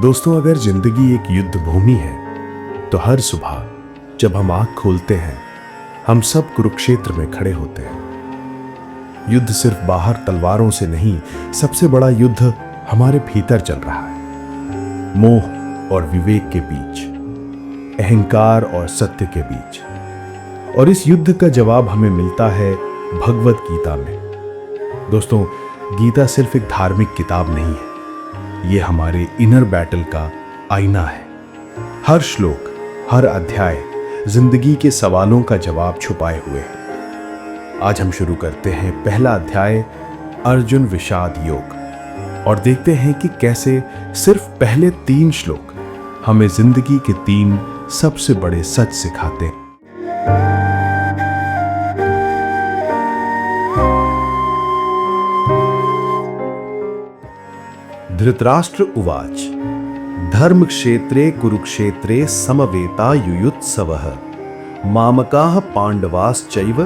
दोस्तों, अगर जिंदगी एक युद्ध भूमि है तो हर सुबह जब हम आंख खोलते हैं हम सब कुरुक्षेत्र में खड़े होते हैं। युद्ध सिर्फ बाहर तलवारों से नहीं, सबसे बड़ा युद्ध हमारे भीतर चल रहा है। मोह और विवेक के बीच, अहंकार और सत्य के बीच। और इस युद्ध का जवाब हमें मिलता है भगवत गीता में। दोस्तों, गीता सिर्फ एक धार्मिक किताब नहीं है, ये हमारे इनर बैटल का आईना है। हर श्लोक, हर अध्याय जिंदगी के सवालों का जवाब छुपाए हुए है। आज हम शुरू करते हैं पहला अध्याय, अर्जुन विषाद योग, और देखते हैं कि कैसे सिर्फ पहले 3 श्लोक हमें जिंदगी के 3 सबसे बड़े सच सिखाते हैं। धृतराष्ट्र उवाच धर्मक्षेत्रे कुरुक्षेत्रे समवेता युयुत्सवः मामकाः पांडवाश्चैव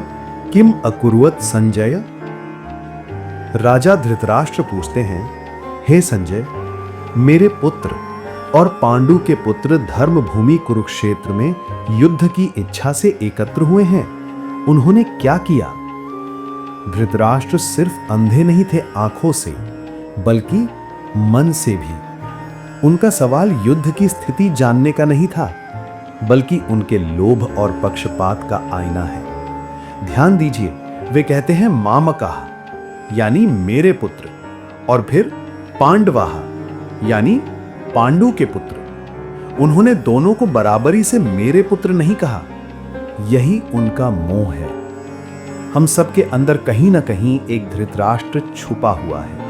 किम अकुर्वत संजय। राजा धृतराष्ट्र पूछते हैं, हे संजय, मेरे पुत्र और पांडु के पुत्र धर्मभूमि कुरुक्षेत्र में युद्ध की इच्छा से एकत्र हुए हैं, उन्होंने क्या किया? धृतराष्ट्र सिर्फ अंधे नहीं थे आंखों से, बल्कि मन से भी। उनका सवाल युद्ध की स्थिति जानने का नहीं था, बल्कि उनके लोभ और पक्षपात का आईना है। ध्यान दीजिए, वे कहते हैं मामकाः यानी मेरे पुत्र, और फिर पांडवाः यानी पांडु के पुत्र। उन्होंने दोनों को बराबरी से मेरे पुत्र नहीं कहा। यही उनका मोह है। हम सबके अंदर कहीं ना कहीं एक धृतराष्ट्र छुपा हुआ है।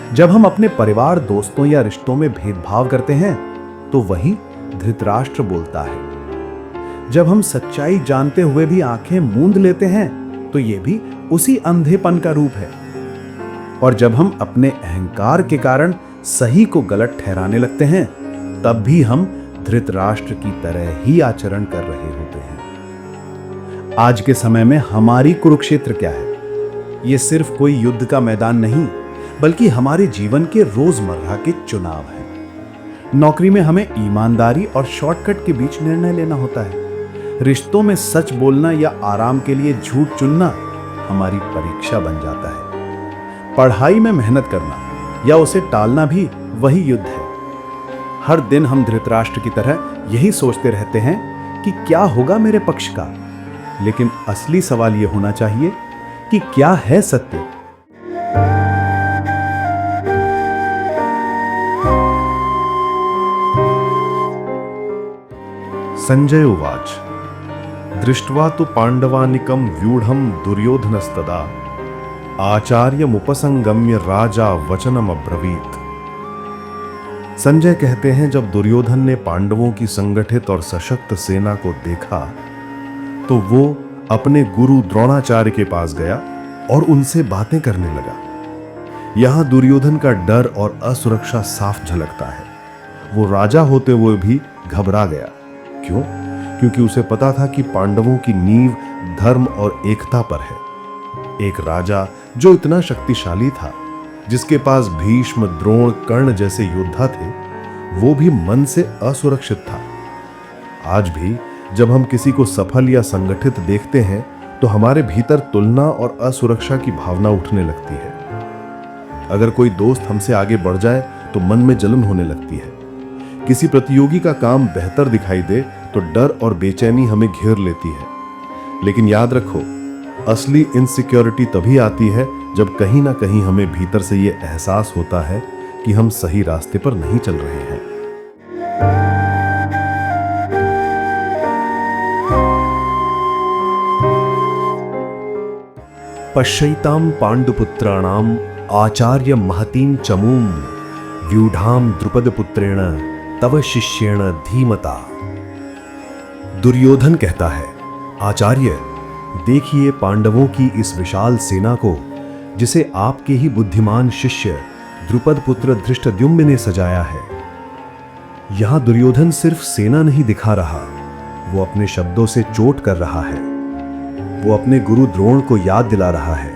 जब हम अपने परिवार, दोस्तों या रिश्तों में भेदभाव करते हैं तो वही धृतराष्ट्र बोलता है। जब हम सच्चाई जानते हुए भी आंखें मूंद लेते हैं तो यह भी उसी अंधेपन का रूप है। और जब हम अपने अहंकार के कारण सही को गलत ठहराने लगते हैं, तब भी हम धृतराष्ट्र की तरह ही आचरण कर रहे होते हैं। आज के समय में हमारी कुरुक्षेत्र क्या है? यह सिर्फ कोई युद्ध का मैदान नहीं, बल्कि हमारे जीवन के रोजमर्रा के चुनाव हैं। नौकरी में हमें ईमानदारी और शॉर्टकट के बीच निर्णय लेना होता है। रिश्तों में सच बोलना या आराम के लिए झूठ चुनना हमारी परीक्षा बन जाता है। पढ़ाई में मेहनत करना या उसे टालना भी वही युद्ध है। हर दिन हम धृतराष्ट्र की तरह यही सोचते रहते हैं कि क्या होगा मेरे पक्ष का, लेकिन असली सवाल यह होना चाहिए कि क्या है सत्य। संजय उवाच दृष्ट्वा तु पांडवानिकं व्यूढ़ं दुर्योधनस्तदा आचार्यमुपसंगम्य राजा वचनम अब्रवीत। संजय कहते हैं, जब दुर्योधन ने पांडवों की संगठित और सशक्त सेना को देखा तो वो अपने गुरु द्रोणाचार्य के पास गया और उनसे बातें करने लगा। यहां दुर्योधन का डर और असुरक्षा साफ झलकता है। वो राजा होते हुए भी घबरा गया। क्यों? क्योंकि उसे पता था कि पांडवों की नींव धर्म और एकता पर है। एक राजा जो इतना शक्तिशाली था, जिसके पास भीष्म, द्रोण, कर्ण जैसे योद्धा थे, वो भी मन से असुरक्षित था। आज भी जब हम किसी को सफल या संगठित देखते हैं तो हमारे भीतर तुलना और असुरक्षा की भावना उठने लगती है। अगर कोई दोस्त हमसे आगे बढ़ जाए तो मन में जलन होने लगती है। किसी प्रतियोगी का काम बेहतर दिखाई दे तो डर और बेचैनी हमें घेर लेती है। लेकिन याद रखो, असली इनसिक्योरिटी तभी आती है जब कहीं ना कहीं हमें भीतर से यह एहसास होता है कि हम सही रास्ते पर नहीं चल रहे हैं। पश्यैतां पांडुपुत्राणाम आचार्य महतीं चमूम व्यूढ़ाम द्रुपदपुत्रेण तव शिष्येण धीमता। दुर्योधन कहता है, आचार्य, देखिए पांडवों की इस विशाल सेना को, जिसे आपके ही बुद्धिमान शिष्य द्रुपद पुत्र धृष्टद्युम्न ने सजाया है। यहां दुर्योधन सिर्फ सेना नहीं दिखा रहा, वो अपने शब्दों से चोट कर रहा है। वो अपने गुरु द्रोण को याद दिला रहा है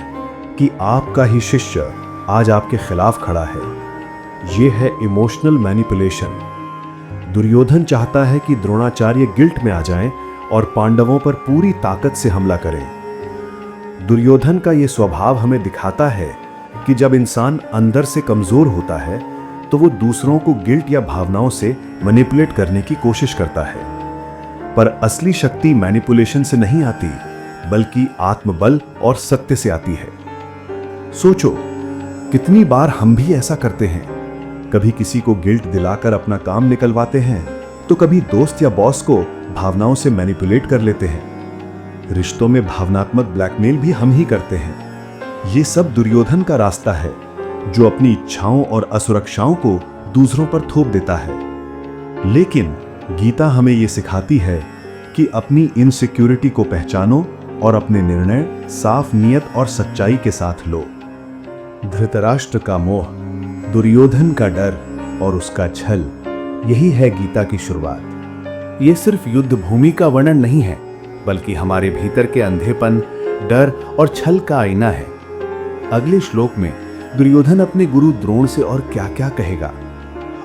कि आपका ही शिष्य आज आपके खिलाफ खड़ा है। ये है इमोशनल मैनिपुलेशन। दुर्योधन चाहता है कि द्रोणाचार्य गिल्ट में आ जाएं और पांडवों पर पूरी ताकत से हमला करें। दुर्योधन का यह स्वभाव हमें दिखाता है कि जब इंसान अंदर से कमजोर होता है तो वो दूसरों को गिल्ट या भावनाओं से मैनिपुलेट करने की कोशिश करता है। पर असली शक्ति मैनिपुलेशन से नहीं आती, बल्कि आत्मबल और सत्य से आती है। सोचो, कितनी बार हम भी ऐसा करते हैं। कभी किसी को गिल्ट दिलाकर अपना काम निकलवाते हैं, तो कभी दोस्त या बॉस को भावनाओं से मैनिपुलेट कर लेते हैं। रिश्तों में भावनात्मक ब्लैकमेल भी हम ही करते हैं। ये सब दुर्योधन का रास्ता है, जो अपनी इच्छाओं और असुरक्षाओं को दूसरों पर थोप देता है। लेकिन गीता हमें ये सिखाती है कि अपनी इनसिक्योरिटी को पहचानो और अपने निर्णय साफ नियत और सच्चाई के साथ लो। धृतराष्ट्र का मोह, दुर्योधन का डर और उसका छल, यही है गीता की शुरुआत। ये सिर्फ युद्ध भूमि का वर्णन नहीं है, बल्कि हमारे भीतर के अंधेपन, डर और छल का आईना है। अगले श्लोक में दुर्योधन अपने गुरु द्रोण से और क्या क्या कहेगा,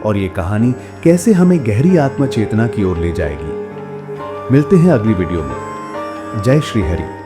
और ये कहानी कैसे हमें गहरी आत्म चेतना की ओर ले जाएगी। मिलते हैं अगली वीडियो में। जय श्री हरि।